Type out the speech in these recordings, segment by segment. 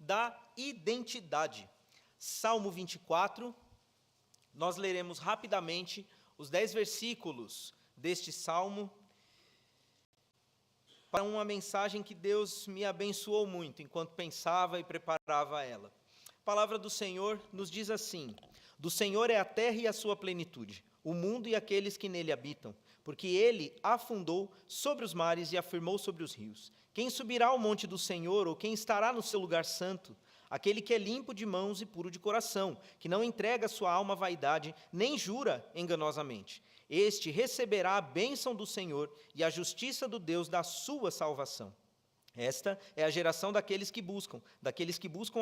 da identidade. Salmo 24, nós leremos rapidamente os 10 versículos deste salmo, para uma mensagem que Deus me abençoou muito, enquanto pensava e preparava ela. A palavra do Senhor nos diz assim: do Senhor é a terra e a sua plenitude, o mundo e aqueles que nele habitam, porque ele afundou sobre os mares e afirmou sobre os rios. Quem subirá ao monte do Senhor, ou quem estará no seu lugar santo? Aquele que é limpo de mãos e puro de coração, que não entrega sua alma à vaidade, nem jura enganosamente. Este receberá a bênção do Senhor e a justiça do Deus da sua salvação. Esta é a geração daqueles que buscam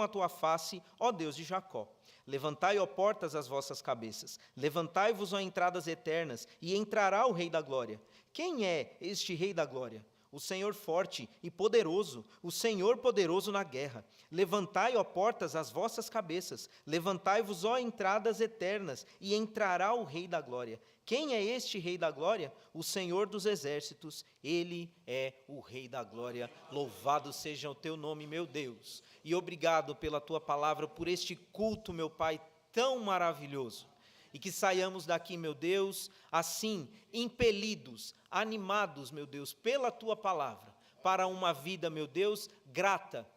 a tua face, ó Deus de Jacó. Levantai, ó portas, as vossas cabeças, levantai-vos, ó entradas eternas, e entrará o Rei da Glória. Quem é este Rei da Glória? O Senhor forte e poderoso, o Senhor poderoso na guerra. Levantai, ó portas, as vossas cabeças, levantai-vos, ó entradas eternas, e entrará o Rei da Glória. Quem é este Rei da Glória? O Senhor dos exércitos, ele é o Rei da Glória. Louvado seja o teu nome, meu Deus. E obrigado pela tua palavra, por este culto, meu Pai, tão maravilhoso. E que saiamos daqui, meu Deus, assim, impelidos, animados, meu Deus, pela tua palavra, para uma vida, meu Deus, grata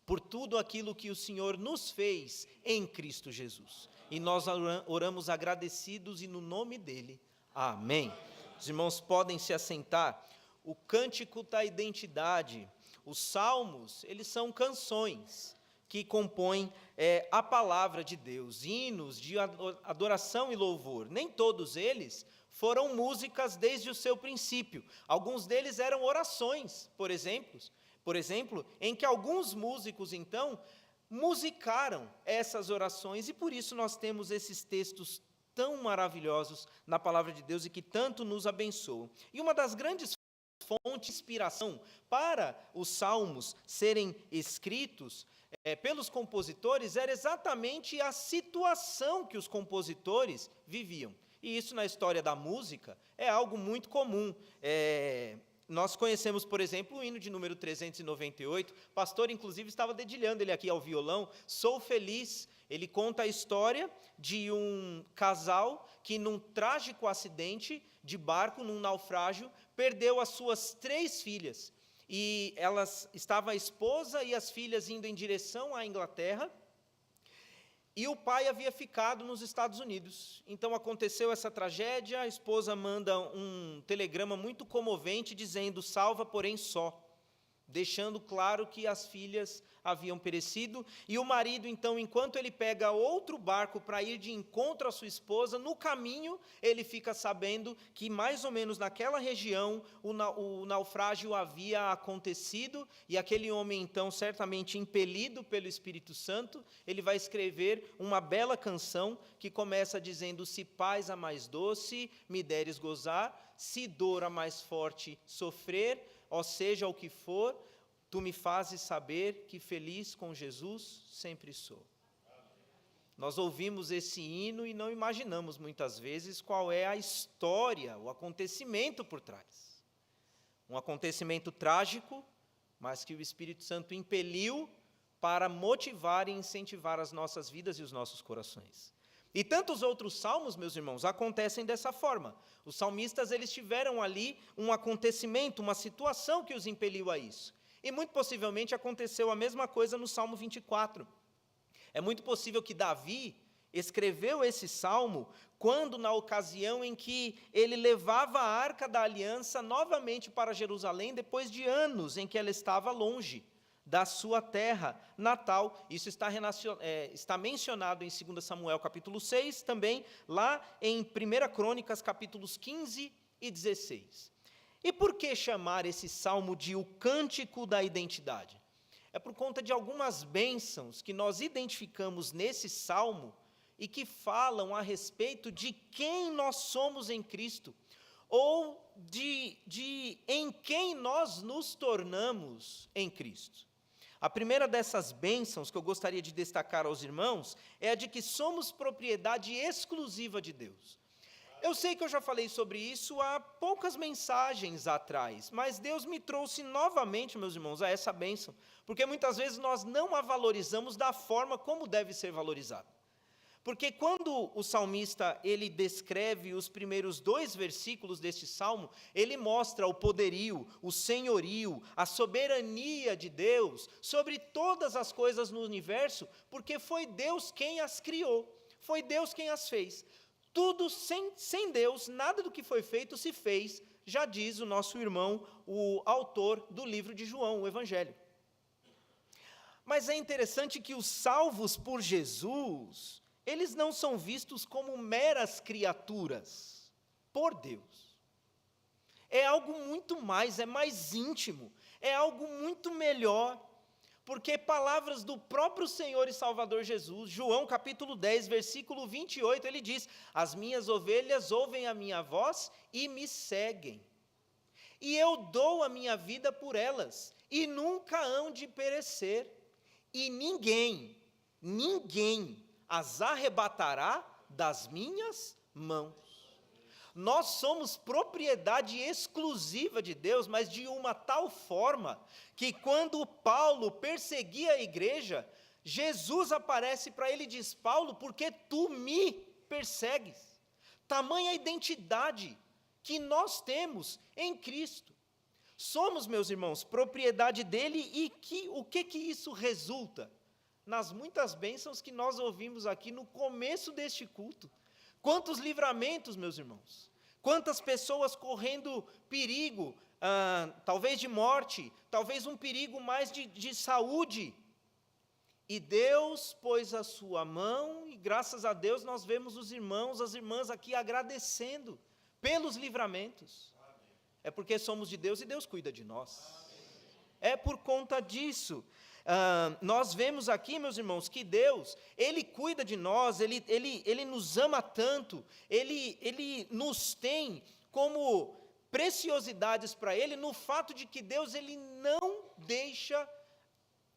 por tudo aquilo que o Senhor nos fez em Cristo Jesus. E nós oramos agradecidos e no nome dele. Amém. Os irmãos podem se assentar. O cântico da identidade, os salmos, eles são canções que compõem a palavra de Deus, hinos de adoração e louvor. Nem todos eles foram músicas desde o seu princípio. Alguns deles eram orações, por exemplo, em que alguns músicos, então, musicaram essas orações, e por isso nós temos esses textos tão maravilhosos na palavra de Deus e que tanto nos abençoam. E uma das grandes fontes de inspiração para os salmos serem escritos pelos compositores era exatamente a situação que os compositores viviam. E isso na história da música é algo muito comum. Nós conhecemos, por exemplo, o hino de número 398, o pastor, inclusive, estava dedilhando ele aqui ao violão, Sou Feliz. Ele conta a história de um casal que, num trágico acidente de barco, num naufrágio, perdeu as suas 3 filhas. E estava a esposa e as filhas indo em direção à Inglaterra, e o pai havia ficado nos Estados Unidos. Então aconteceu essa tragédia, a esposa manda um telegrama muito comovente dizendo: salva, porém só, deixando claro que as filhas haviam perecido. E o marido, então, enquanto ele pega outro barco para ir de encontro à sua esposa, no caminho ele fica sabendo que mais ou menos naquela região o naufrágio havia acontecido, e aquele homem, então, certamente impelido pelo Espírito Santo, ele vai escrever uma bela canção que começa dizendo: se paz a mais doce me deres gozar, se dor a mais forte sofrer, ó seja o que for, tu me fazes saber que feliz com Jesus sempre sou. Nós ouvimos esse hino e não imaginamos muitas vezes qual é a história, o acontecimento por trás. Um acontecimento trágico, mas que o Espírito Santo impeliu para motivar e incentivar as nossas vidas e os nossos corações. E tantos outros salmos, meus irmãos, acontecem dessa forma. Os salmistas, eles tiveram ali um acontecimento, uma situação que os impeliu a isso. E muito possivelmente aconteceu a mesma coisa no Salmo 24. É muito possível que Davi escreveu esse salmo quando, na ocasião em que ele levava a Arca da Aliança novamente para Jerusalém, depois de anos em que ela estava longe da sua terra natal. Isso está mencionado em 2 Samuel capítulo 6, também lá em 1 Crônicas capítulos 15 e 16. E por que chamar esse salmo de o cântico da identidade? É por conta de algumas bênçãos que nós identificamos nesse salmo e que falam a respeito de quem nós somos em Cristo, ou de em quem nós nos tornamos em Cristo. A primeira dessas bênçãos que eu gostaria de destacar aos irmãos é a de que somos propriedade exclusiva de Deus. Eu sei que eu já falei sobre isso há poucas mensagens atrás, mas Deus me trouxe novamente, meus irmãos, a essa bênção, porque muitas vezes nós não a valorizamos da forma como deve ser valorizada. Porque quando o salmista, ele descreve os primeiros 2 versículos deste salmo, ele mostra o poderio, o senhorio, a soberania de Deus sobre todas as coisas no universo, porque foi Deus quem as criou, foi Deus quem as fez. Tudo sem Deus, nada do que foi feito se fez, já diz o nosso irmão, o autor do livro de João, o Evangelho. Mas é interessante que os salvos por Jesus, eles não são vistos como meras criaturas, por Deus. É algo muito mais, é mais íntimo, é algo muito melhor, porque palavras do próprio Senhor e Salvador Jesus, João capítulo 10, versículo 28, ele diz: as minhas ovelhas ouvem a minha voz e me seguem, e eu dou a minha vida por elas, e nunca hão de perecer, e ninguém as arrebatará das minhas mãos. Nós somos propriedade exclusiva de Deus, mas de uma tal forma que quando Paulo perseguia a igreja, Jesus aparece para ele e diz: Paulo, porque tu me persegues? Tamanha identidade que nós temos em Cristo. Somos, meus irmãos, propriedade dele, e o que isso resulta? Nas muitas bênçãos que nós ouvimos aqui no começo deste culto. Quantos livramentos, meus irmãos, quantas pessoas correndo perigo, talvez de morte, talvez um perigo mais de saúde, e Deus pôs a sua mão, e graças a Deus nós vemos os irmãos, as irmãs aqui agradecendo pelos livramentos. É porque somos de Deus e Deus cuida de nós. É por conta disso. Nós vemos aqui, meus irmãos, que Deus, Ele cuida de nós, Ele nos ama tanto, Ele nos tem como preciosidades para Ele, no fato de que Deus, Ele não deixa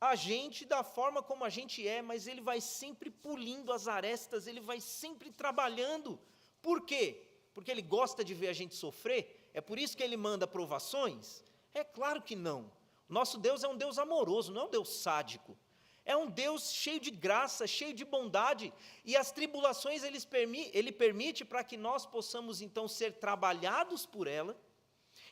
a gente da forma como a gente é, mas Ele vai sempre pulindo as arestas, Ele vai sempre trabalhando. Por quê? Porque Ele gosta de ver a gente sofrer? É por isso que Ele manda provações? É claro que não. Nosso Deus é um Deus amoroso, não é um Deus sádico. É um Deus cheio de graça, cheio de bondade, e as tribulações Ele permite para que nós possamos então ser trabalhados por ela,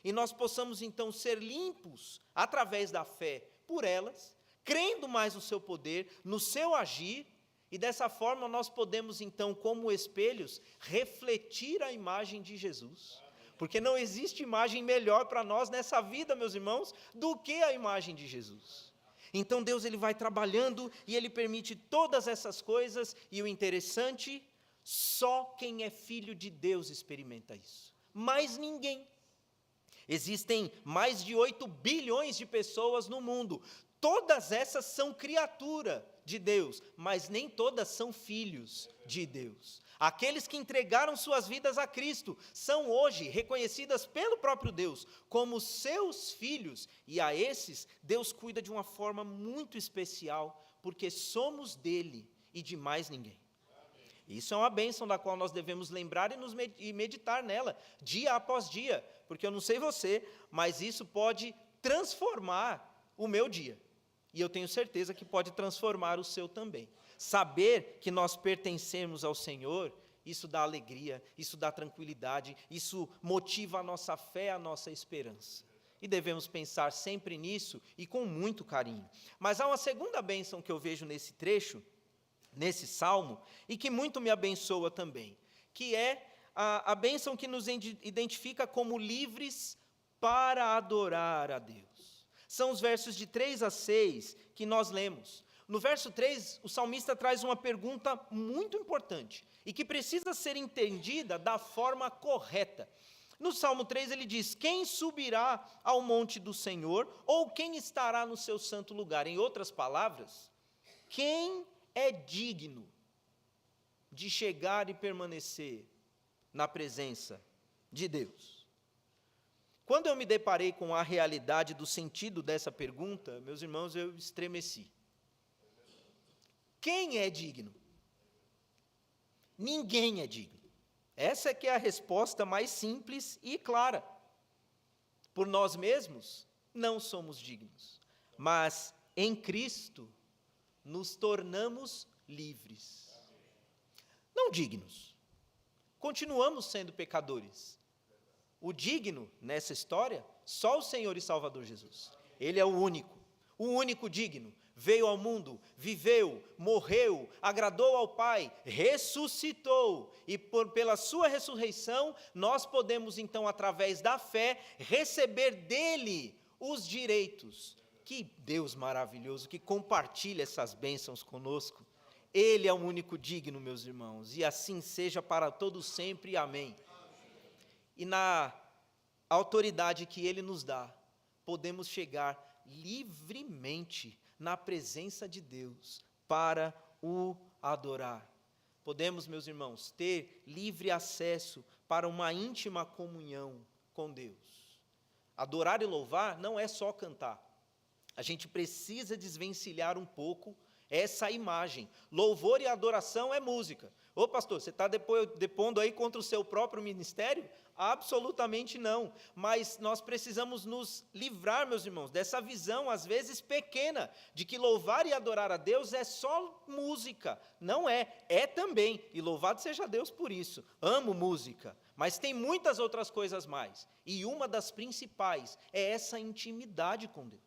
e nós possamos então ser limpos através da fé por elas, crendo mais no seu poder, no seu agir, e dessa forma nós podemos então, como espelhos, refletir a imagem de Jesus. Porque não existe imagem melhor para nós nessa vida, meus irmãos, do que a imagem de Jesus. Então Deus, Ele vai trabalhando e Ele permite todas essas coisas, e o interessante, só quem é filho de Deus experimenta isso. Mais ninguém. Existem mais de 8 bilhões de pessoas no mundo. Todas essas são criatura de Deus, mas nem todas são filhos de Deus. Aqueles que entregaram suas vidas a Cristo são hoje reconhecidas pelo próprio Deus como seus filhos, e a esses Deus cuida de uma forma muito especial, porque somos dele e de mais ninguém. Isso é uma bênção da qual nós devemos lembrar e meditar nela, dia após dia, porque eu não sei você, mas isso pode transformar o meu dia, e eu tenho certeza que pode transformar o seu também. Saber que nós pertencemos ao Senhor, isso dá alegria, isso dá tranquilidade, isso motiva a nossa fé, a nossa esperança. E devemos pensar sempre nisso e com muito carinho. Mas há uma segunda bênção que eu vejo nesse trecho, nesse salmo, e que muito me abençoa também, que é a bênção que nos identifica como livres para adorar a Deus. São os versos de 3 a 6 que nós lemos. No verso 3, o salmista traz uma pergunta muito importante e que precisa ser entendida da forma correta. No Salmo 3 ele diz: quem subirá ao monte do Senhor, ou quem estará no seu santo lugar? Em outras palavras, quem é digno de chegar e permanecer na presença de Deus? Quando eu me deparei com a realidade do sentido dessa pergunta, meus irmãos, eu estremeci. Quem é digno? Ninguém é digno. Essa é que é a resposta mais simples e clara. Por nós mesmos, não somos dignos, mas em Cristo nos tornamos livres. Não dignos. Continuamos sendo pecadores. O digno nessa história, só o Senhor e Salvador Jesus. Ele é o único digno. Veio ao mundo, viveu, morreu, agradou ao Pai, ressuscitou. E pela sua ressurreição, nós podemos então, através da fé, receber dele os direitos. Que Deus maravilhoso, que compartilha essas bênçãos conosco. Ele é o único digno, meus irmãos, e assim seja para todos sempre. Amém. E na autoridade que ele nos dá, podemos chegar livremente na presença de Deus para o adorar. Podemos, meus irmãos, ter livre acesso para uma íntima comunhão com Deus. Adorar e louvar não é só cantar. A gente precisa desvencilhar um pouco essa imagem. Louvor e adoração é música. Ô pastor, você está depondo aí contra o seu próprio ministério? Absolutamente não. Mas nós precisamos nos livrar, meus irmãos, dessa visão, às vezes pequena, de que louvar e adorar a Deus é só música. Não é. É também. E louvado seja Deus por isso. Amo música. Mas tem muitas outras coisas mais. E uma das principais é essa intimidade com Deus.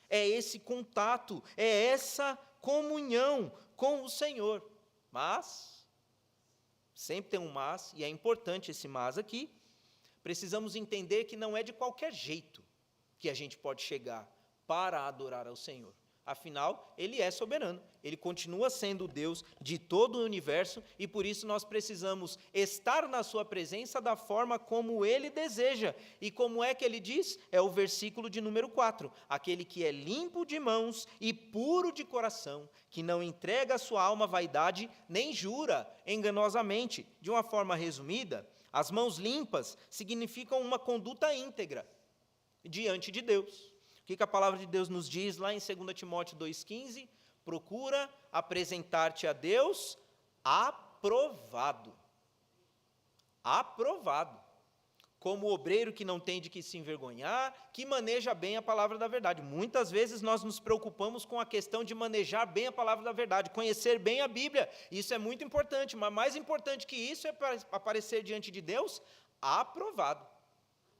É esse contato, é essa comunhão com o Senhor. Mas, sempre tem um mas, e é importante esse mas aqui, precisamos entender que não é de qualquer jeito que a gente pode chegar para adorar ao Senhor. Afinal, Ele é soberano, Ele continua sendo o Deus de todo o universo, e por isso nós precisamos estar na sua presença da forma como Ele deseja. E como é que Ele diz? É o versículo de número 4. Aquele que é limpo de mãos e puro de coração, que não entrega a sua alma à vaidade, nem jura enganosamente. De uma forma resumida, as mãos limpas significam uma conduta íntegra diante de Deus. O que a palavra de Deus nos diz lá em 2 Timóteo 2,15? Procura apresentar-te a Deus aprovado. Aprovado. Como obreiro que não tem de que se envergonhar, que maneja bem a palavra da verdade. Muitas vezes nós nos preocupamos com a questão de manejar bem a palavra da verdade, conhecer bem a Bíblia. Isso é muito importante, mas mais importante que isso é aparecer diante de Deus aprovado.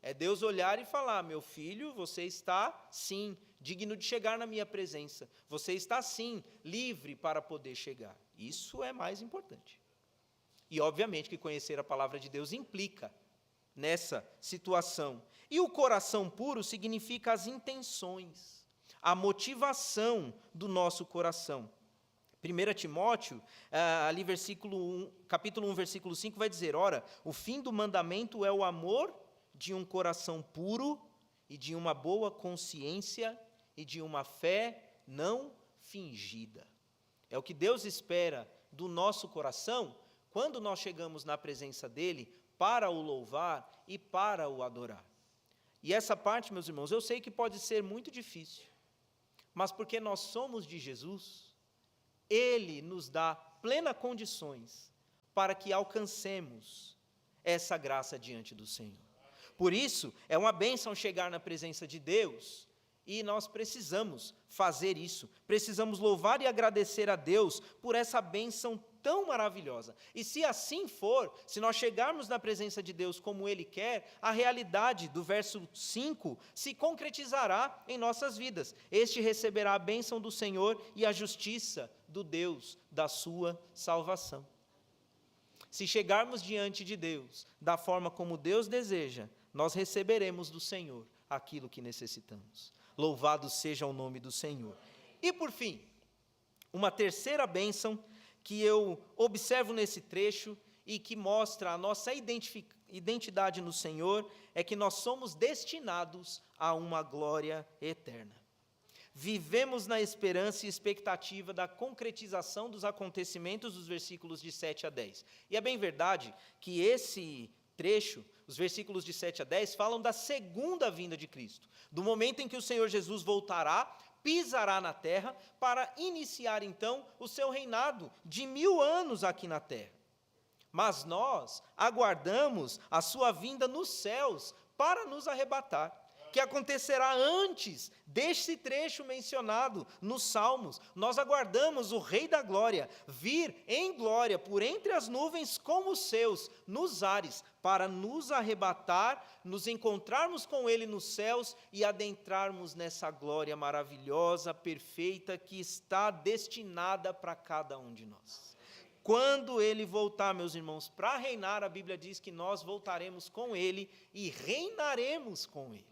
É Deus olhar e falar: meu filho, você está, sim, digno de chegar na minha presença. Você está, sim, livre para poder chegar. Isso é mais importante. E, obviamente, que conhecer a palavra de Deus implica nessa situação. E o coração puro significa as intenções, a motivação do nosso coração. 1 Timóteo, ali capítulo 1, versículo 5, vai dizer: ora, o fim do mandamento é o amor de um coração puro e de uma boa consciência e de uma fé não fingida. É o que Deus espera do nosso coração quando nós chegamos na presença dEle para o louvar e para o adorar. E essa parte, meus irmãos, eu sei que pode ser muito difícil, mas porque nós somos de Jesus, Ele nos dá plenas condições para que alcancemos essa graça diante do Senhor. Por isso, é uma bênção chegar na presença de Deus, e nós precisamos fazer isso. Precisamos louvar e agradecer a Deus por essa bênção tão maravilhosa. E se assim for, se nós chegarmos na presença de Deus como Ele quer, a realidade do verso 5 se concretizará em nossas vidas. Este receberá a bênção do Senhor e a justiça do Deus da sua salvação. Se chegarmos diante de Deus da forma como Deus deseja, nós receberemos do Senhor aquilo que necessitamos. Louvado seja o nome do Senhor. E por fim, uma terceira bênção que eu observo nesse trecho e que mostra a nossa identidade no Senhor, é que nós somos destinados a uma glória eterna. Vivemos na esperança e expectativa da concretização dos acontecimentos dos versículos de 7 a 10. E é bem verdade que esse trecho, os versículos de 7 a 10, falam da segunda vinda de Cristo, do momento em que o Senhor Jesus voltará, pisará na terra, para iniciar então o seu reinado de 1000 anos aqui na terra. mas nós aguardamos a sua vinda nos céus para nos arrebatar, que acontecerá antes deste trecho mencionado nos Salmos. Nós aguardamos o Rei da Glória vir em glória por entre as nuvens com os seus nos ares, para nos arrebatar, nos encontrarmos com Ele nos céus e adentrarmos nessa glória maravilhosa, perfeita, que está destinada para cada um de nós. Quando Ele voltar, meus irmãos, para reinar, a Bíblia diz que nós voltaremos com Ele e reinaremos com Ele.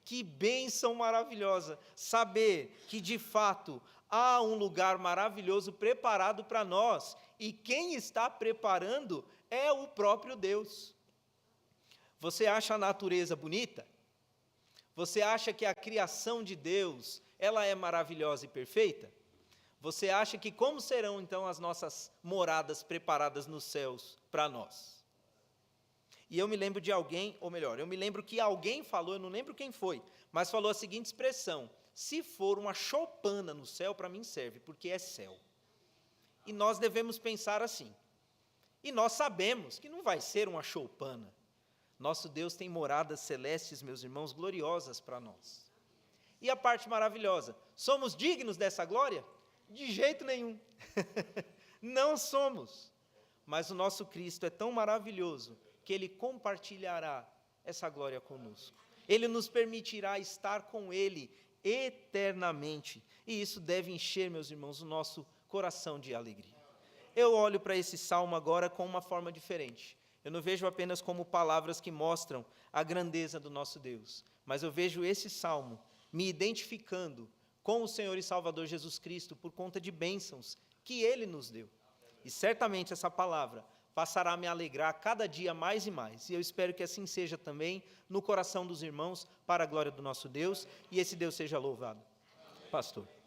Que bênção maravilhosa saber que, de fato, há um lugar maravilhoso preparado para nós, e quem está preparando é o próprio Deus. Você acha a natureza bonita? Você acha que a criação de Deus, ela é maravilhosa e perfeita? Você acha que como serão, então, as nossas moradas preparadas nos céus para nós? E eu me lembro de alguém, ou melhor, eu me lembro que alguém falou, eu não lembro quem foi, mas falou a seguinte expressão: se for uma choupana no céu, para mim serve, porque é céu. E nós devemos pensar assim. E nós sabemos que não vai ser uma choupana. Nosso Deus tem moradas celestes, meus irmãos, gloriosas para nós. E a parte maravilhosa, somos dignos dessa glória? De jeito nenhum. Não somos. Mas o nosso Cristo é tão maravilhoso que Ele compartilhará essa glória conosco. Ele nos permitirá estar com Ele eternamente. E isso deve encher, meus irmãos, o nosso coração de alegria. Eu olho para esse salmo agora com uma forma diferente. Eu não vejo apenas como palavras que mostram a grandeza do nosso Deus, mas eu vejo esse salmo me identificando com o Senhor e Salvador Jesus Cristo por conta de bênçãos que Ele nos deu. E certamente essa palavra passará a me alegrar cada dia mais e mais. E eu espero que assim seja também no coração dos irmãos, para a glória do nosso Deus, e esse Deus seja louvado. Pastor.